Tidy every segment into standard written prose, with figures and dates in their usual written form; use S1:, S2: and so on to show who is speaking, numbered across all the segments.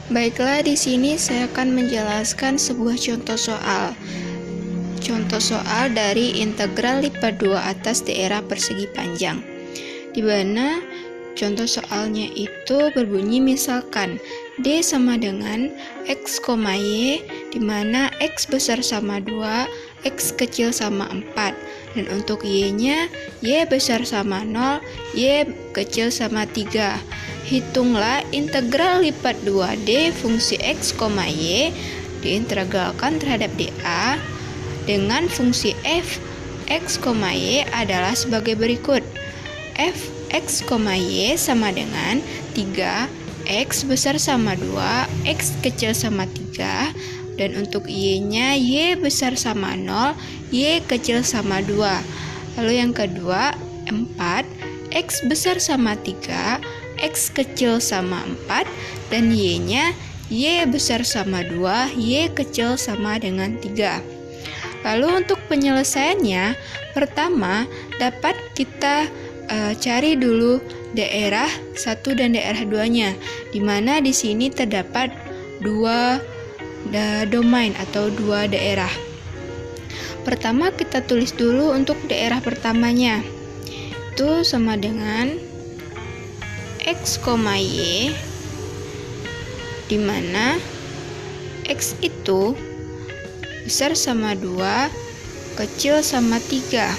S1: Baiklah, di sini saya akan menjelaskan sebuah contoh soal. Contoh soal dari integral lipat 2 atas daerah persegi panjang. Di mana contoh soalnya itu berbunyi misalkan D sama dengan X, Y, di mana X besar sama 2, X kecil sama 4. Dan untuk Y-nya, Y besar sama 0, Y kecil sama 3. Hitunglah integral lipat 2D fungsi X, Y diintegralkan terhadap dA dengan fungsi f X, Y adalah sebagai berikut. F X, Y sama dengan 3, X besar sama 2, X kecil sama 3, dan untuk Y-nya Y besar sama 0, Y kecil sama 2. Lalu yang kedua, 4, X besar sama 3, X kecil sama 4, dan Y-nya Y besar sama 2, Y kecil sama dengan 3. Lalu untuk penyelesaiannya, pertama dapat kita cari dulu daerah 1 dan daerah 2-nya, di mana di sini terdapat dua domain atau dua daerah. Pertama kita tulis dulu untuk daerah pertamanya, itu sama dengan X, Y, di mana X itu besar sama 2, kecil sama 3.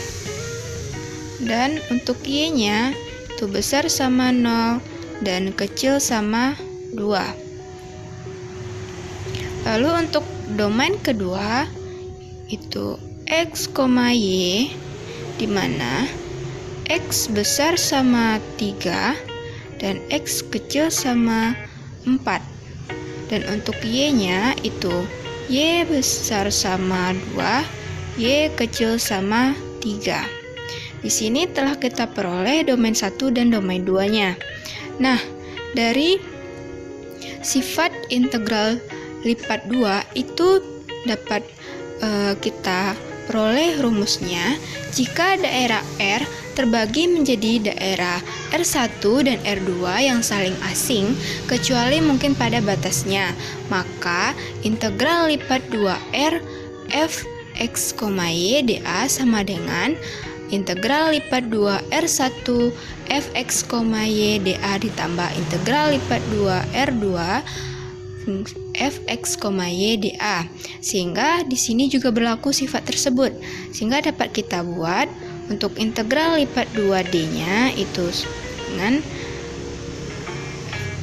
S1: Dan untuk Y-nya itu besar sama 0 dan kecil sama 2. Lalu untuk domain kedua itu X, Y, di mana X besar sama 3 dan X kecil sama 4. Dan untuk Y-nya itu Y besar sama 2, Y kecil sama 3. Di sini telah kita peroleh domain 1 dan domain 2-nya. Nah, dari sifat integral lipat 2 itu dapat kita peroleh rumusnya jika daerah R terbagi menjadi daerah R1 dan R2 yang saling asing kecuali mungkin pada batasnya, maka integral lipat 2R f X, Y dA sama dengan integral lipat 2R1 f X, Y dA ditambah integral lipat 2R2 f X, Y dA. Sehingga di sini juga berlaku sifat tersebut. Sehingga dapat kita buat untuk integral lipat 2D-nya itu dengan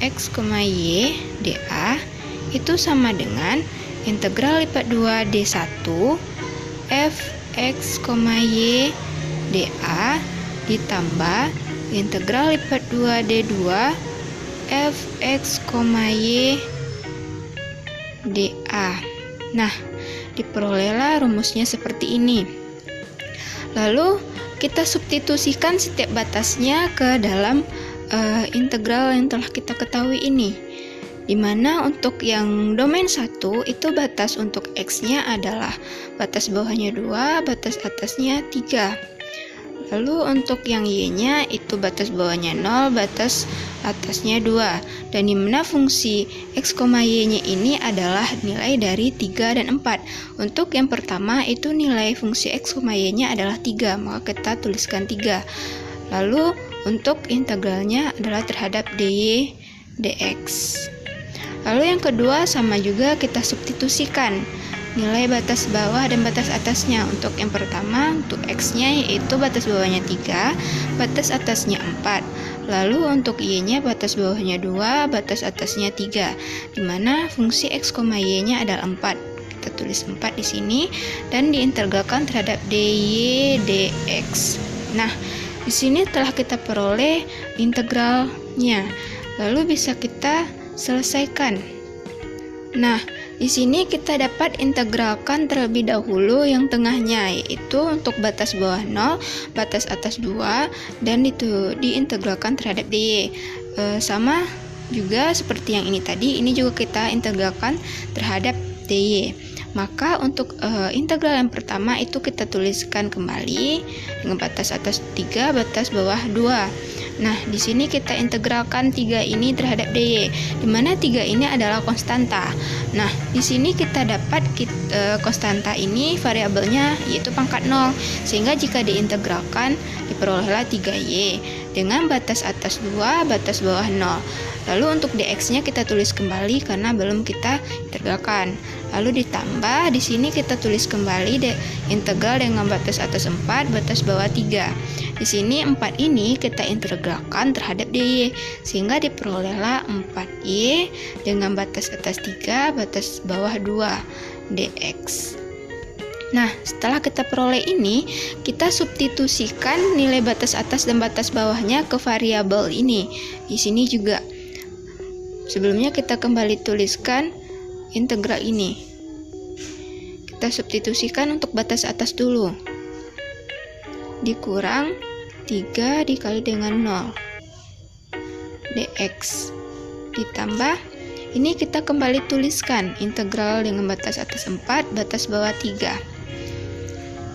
S1: X, Y dA itu sama dengan integral lipat 2D1 f X, Y dA ditambah integral lipat 2D2 f X, Y dA. Nah, diperolehlah rumusnya seperti ini. Lalu kita substitusikan setiap batasnya ke dalam integral yang telah kita ketahui ini. Dimana untuk yang domain 1 itu batas untuk X-nya adalah batas bawahnya 2, batas atasnya 3. Lalu untuk yang Y-nya itu batas bawahnya 0, batas atasnya 2. Dan dimana fungsi X, Y-nya ini adalah nilai dari 3 dan 4. Untuk yang pertama itu nilai fungsi X, Y-nya adalah 3, maka kita tuliskan 3. Lalu untuk integralnya adalah terhadap dy dx. Lalu yang kedua sama juga kita substitusikan nilai batas bawah dan batas atasnya. Untuk yang pertama untuk X-nya yaitu batas bawahnya 3, batas atasnya 4. Lalu untuk Y-nya batas bawahnya 2, batas atasnya 3. Dimana fungsi X, Y-nya adalah 4. Kita tulis 4 di sini dan diintegralkan terhadap dy dx. Nah, di sini telah kita peroleh integralnya. Lalu bisa kita selesaikan. Nah, di sini kita dapat integralkan terlebih dahulu yang tengahnya, yaitu untuk batas bawah 0, batas atas 2, dan itu diintegralkan terhadap dy. Sama juga seperti yang ini tadi, ini juga kita integralkan terhadap dy. Maka untuk integral yang pertama itu kita tuliskan kembali dengan batas atas 3, batas bawah 2. Nah, di sini kita integralkan 3 ini terhadap dy, di mana 3 ini adalah konstanta. Nah, di sini kita dapat konstanta ini variabelnya yaitu pangkat 0, sehingga jika diintegralkan diperolehlah 3y dengan batas atas 2, batas bawah 0. Lalu untuk dx-nya kita tulis kembali karena belum kita integralkan. Lalu ditambah di sini kita tulis kembali integral dengan batas atas 4, batas bawah 3. Di sini 4 ini kita integralkan terhadap dy, sehingga diperolehlah 4y dengan batas atas 3, batas bawah 2 dx. Nah, setelah kita peroleh ini, kita substitusikan nilai batas atas dan batas bawahnya ke variabel ini. Di sini juga. Sebelumnya kita kembali tuliskan integral ini. Kita substitusikan untuk batas atas dulu. Dikurang 3 dikali dengan 0 dx. Ditambah, ini kita kembali tuliskan integral dengan batas atas 4, batas bawah 3.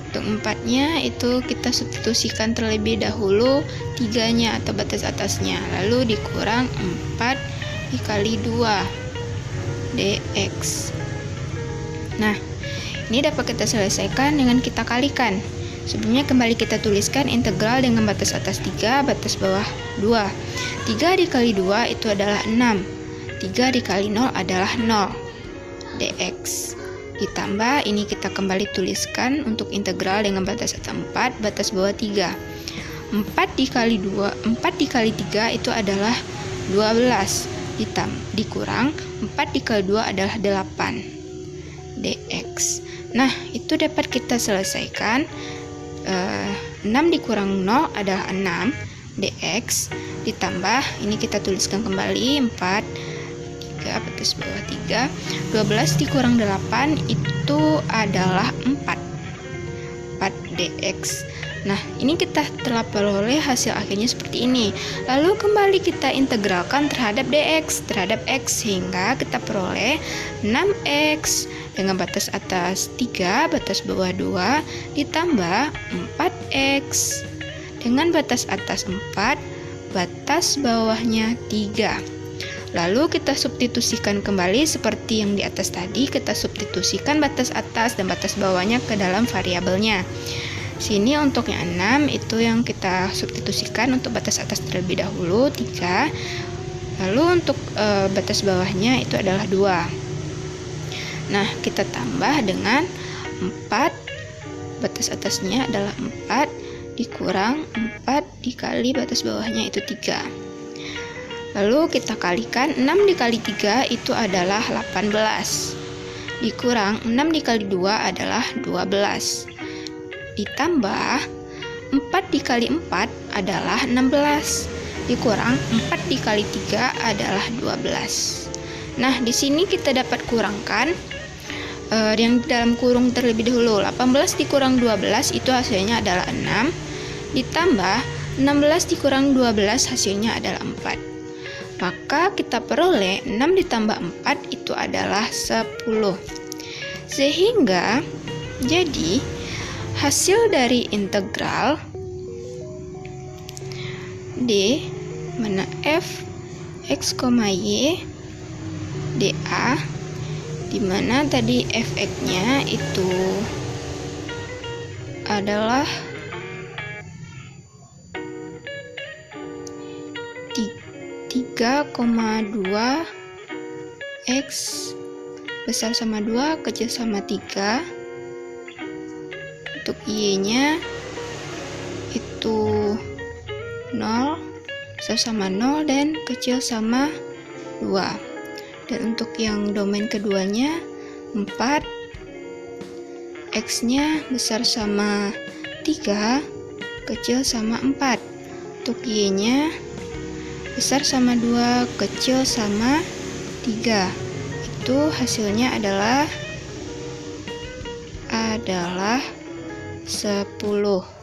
S1: Untuk 4-nya itu kita substitusikan terlebih dahulu 3-nya atau batas atasnya. Lalu dikurang 4 dikali 2 dx. Nah, ini dapat kita selesaikan dengan kita kalikan. Sebelumnya kembali kita tuliskan integral dengan batas atas 3, batas bawah 2. 3 dikali 2 itu adalah 6. 3 dikali 0 adalah 0 dx. Ditambah, ini kita kembali tuliskan untuk integral dengan batas atas 4, batas bawah 3. 4 dikali 3 itu adalah 12. Dikurang 4 dikali 2 adalah 8 dx. Nah, itu dapat kita selesaikan. 6 dikurang 0 adalah 6 dx. Ditambah, ini kita tuliskan kembali 4, 3, batas bawah 3. 12 dikurang 8 itu adalah 4 dx. Nah, ini kita telah peroleh hasil akhirnya seperti ini. Lalu kembali kita integralkan terhadap dx, terhadap x, sehingga kita peroleh 6x dengan batas atas 3, batas bawah 2, ditambah 4x dengan batas atas 4, batas bawahnya 3. Lalu kita substitusikan kembali seperti yang di atas tadi, kita substitusikan batas atas dan batas bawahnya ke dalam variabelnya. Sini untuk yang 6 itu yang kita substitusikan untuk batas atas terlebih dahulu 3. Lalu untuk batas bawahnya itu adalah 2. Nah, kita tambah dengan 4, batas atasnya adalah 4, dikurang 4 dikali batas bawahnya itu 3. Lalu kita kalikan 6 dikali 3 itu adalah 18. Dikurang 6 dikali 2 adalah 12. Ditambah 4 dikali 4 adalah 16. Dikurang 4 dikali 3 adalah 12. Nah, di sini kita dapat kurangkan yang dalam kurung terlebih dahulu. 18 dikurang 12 itu hasilnya adalah 6. Ditambah 16 dikurang 12 hasilnya adalah 4. Maka kita peroleh 6 ditambah 4 itu adalah 10. Sehingga jadi hasil dari integral d mana f x, y dA, di mana tadi fx-nya itu adalah 3,2 x besar sama 2 kecil sama 3. Untuk y-nya itu 0, besar sama 0, dan kecil sama 2. Dan untuk yang domain keduanya 4, x-nya besar sama 3, kecil sama 4. Untuk y-nya besar sama 2, kecil sama 3. Itu hasilnya adalah 10.